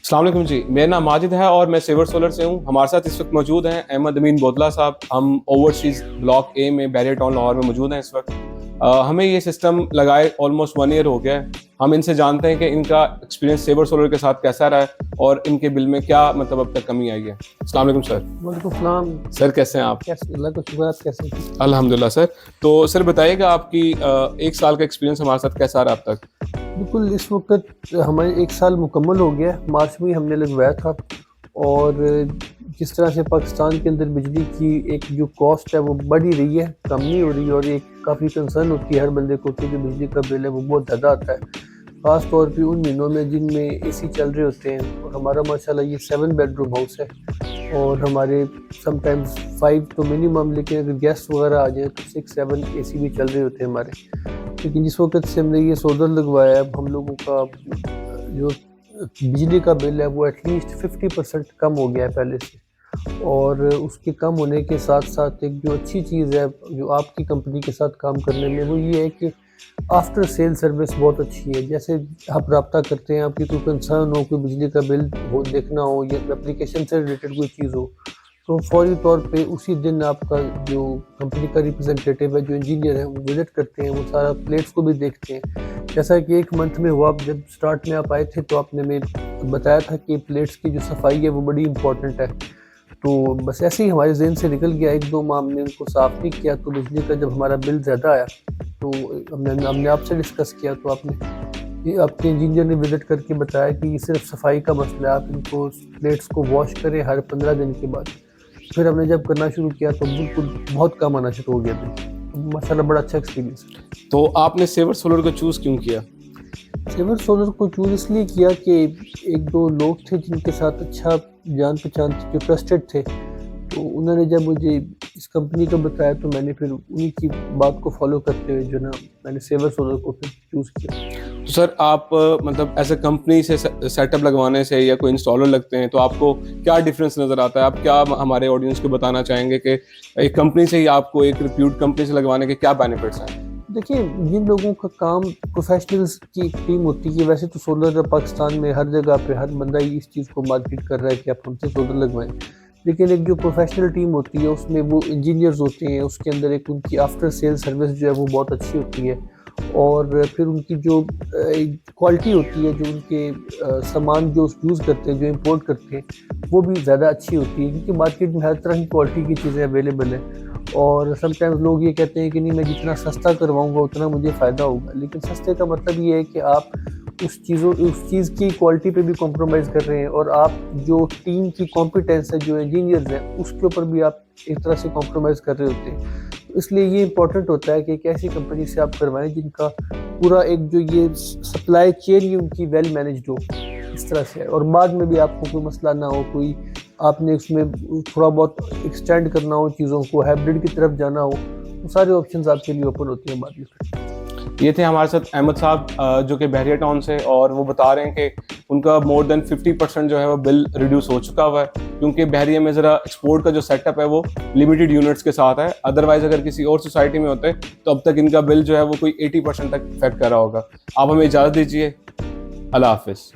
अस्सलाम वालेकुम जी, मेरा नाम माजिद है और मैं सेवर सोलर से हूँ। हमारे साथ इस वक्त मौजूद हैं अहमद अमीन बोतला साहब। हम ओवरसीज़ ब्लॉक ए में बैरियर टाउन लाहौर में मौजूद हैं इस वक्त। हमें ये सिस्टम लगाए ऑलमोस्ट 1 ईयर हो गया है। हम इनसे जानते हैं कि इनका एक्सपीरियंस सेवर सोलर के साथ कैसा रहा है और इनके बिल में क्या मतलब अब तक कमी आई है। अस्सलाम वालेकुम सर। वालेकुम सलाम। सर कैसे हैं आप? कैसे, अल्लाह का शुक्र, आप कैसे हैं? अल्हम्दुलिल्लाह सर। तो सर बताइएगा आपकी 1 साल का एक्सपीरियंस हमारे साथ कैसा रहा अब तक? बिल्कुल, इस वक्त हमारे 1 साल मुकम्मल हो गया है। मार्च में ही हमने लगवाया था और जिस तरह से पाकिस्तान के अंदर बिजली की एक जो कॉस्ट है वो बढ़ ही रही है, कम नहीं हो रही है, और एक काफ़ी कंसर्न होती है हर बंदे को कि जो बिजली का बिल है वो बहुत ज़्यादा आता है, ख़ास तौर पे उन महीनों में जिनमें एसी चल रहे होते हैं। और हमारा माशाल्लाह ये 7 बेडरूम हाउस है और हमारे समटाइम्स 5 तो मिनिमम, लेकिन अगर गेस्ट वगैरह आ जाए तो 6-7 एसी भी चल रहे होते हैं हमारे। लेकिन जिस वक्त से हमने ये सोलर लगवाया है, हम लोगों का जो बिजली का बिल है वो एटलीस्ट 50% कम हो गया है पहले से। और उसके कम होने के साथ साथ एक जो अच्छी चीज़ है जो आपकी कंपनी के साथ काम करने में, वो ये है कि आफ्टर सेल सर्विस बहुत अच्छी है। जैसे आप रब्ता करते हैं, आपकी कोई कंसर्न हो, कोई बिजली का बिल हो देखना हो या एप्लीकेशन से रिलेटेड कोई चीज़ हो, तो फौरी तौर पे उसी दिन आपका जो कंपनी का रिप्रेजेंटेटिव है, जो इंजीनियर है, वो विजिट करते हैं, वो सारा प्लेट्स को भी देखते हैं। जैसा कि 1 मंथ में हुआ, जब स्टार्ट में आप आए थे तो आपने हमें बताया था कि प्लेट्स की जो सफाई है वो बड़ी इंपॉर्टेंट है। तो बस ऐसे ही हमारे ज़हन से निकल गया, 1-2 माह हमने उनको साफ़ नहीं किया, तो बिजली का जब हमारा बिल ज़्यादा आया तो हमने आपसे डिस्कस किया, तो आपके इंजीनियर ने विजिट करके बताया कि ये सिर्फ सफाई का मसला है, आप इनको प्लेट्स को वॉश करें हर 15 दिन के बाद। फिर हमने जब करना शुरू किया तो बिल्कुल बहुत कम आना शुरू हो गया बिल। माशाल्लाह बड़ा अच्छा एक्सपीरियंस है। तो आपने सेवर सोलर को चूज़ क्यों किया? सेवर सोलर को चूज़ इसलिए किया कि 1-2 लोग थे जिनके साथ अच्छा जान पहचान थी, जो ट्रस्टेड थे, तो उन्होंने जब मुझे इस कंपनी का बताया तो मैंने फिर उन्हीं की बात को फॉलो करते हुए जो ना मैंने सेवर सोलर को फिर चूज़ किया। तो सर आप मतलब एज ए कंपनी से सेटअप लगवाने से या कोई इंस्टॉलर लगते हैं तो आपको क्या डिफरेंस नज़र आता है? आप क्या हमारे ऑडियंस को बताना चाहेंगे कि एक कंपनी से ही आपको एक रिप्यूट कंपनी से लगवाने के क्या बेनिफिट्स हैं? देखिए, जिन लोगों का काम प्रोफेशनल्स की एक टीम होती है, वैसे तो सोलर पाकिस्तान में हर जगह पे हर बंदा ही इस चीज़ को मार्केट कर रहा है कि आप हमसे सोलर लगवाएं, लेकिन एक जो प्रोफेशनल टीम होती है उसमें वो इंजीनियर्स होते हैं, उसके अंदर एक उनकी आफ्टर सेल सर्विस जो है वो बहुत अच्छी होती है, और फिर उनकी जो क्वालिटी होती है, जो उनके सामान जो यूज़ करते हैं, जो इंपोर्ट करते हैं, वो भी ज़्यादा अच्छी होती है, क्योंकि मार्केट में हर तरह की क्वालिटी की चीज़ें अवेलेबल हैं। और समटाइम्स लोग ये कहते हैं कि नहीं, मैं जितना सस्ता करवाऊंगा उतना मुझे फ़ायदा होगा, लेकिन सस्ते का मतलब ये है कि आप उस चीज़ की क्वालिटी पे भी कॉम्प्रोमाइज़ कर रहे हैं, और आप जो टीम की कॉम्पिटेंस है, जो इंजीनियर्स हैं, उसके ऊपर भी आप एक तरह से कॉम्प्रोमाइज़ कर रहे होते हैं। तो इसलिए ये इंपॉर्टेंट होता है कि एक ऐसी कंपनी से आप करवाएं जिनका पूरा एक जो ये सप्लाई चेन ही उनकी वेल मैनेज्ड हो इस तरह से, और बाद में भी आपको कोई मसला ना हो, कोई आपने उसमें थोड़ा बहुत एक्सटेंड करना हो चीज़ों को, हाइब्रिड की तरफ जाना हो, तो सारे ऑप्शंस आपके लिए ओपन होती हैं बाद में। ये थे हमारे साथ अहमद साहब जो कि बैरियर टाउन से, और वो बता रहे हैं कि उनका मोर देन 50% जो है वो बिल रिड्यूस हो चुका हुआ है, क्योंकि बैरियर में ज़रा एक्सपोर्ट का जो सेटअप है वो लिमिटेड यूनिट्स के साथ है। अदरवाइज अगर किसी और सोसाइटी में होते तो अब तक इनका बिल जो है वो कोई 80% तक इफेक्ट कर रहा होगा। आप हमें इजाज़त दीजिए। अल्लाह हाफिज़।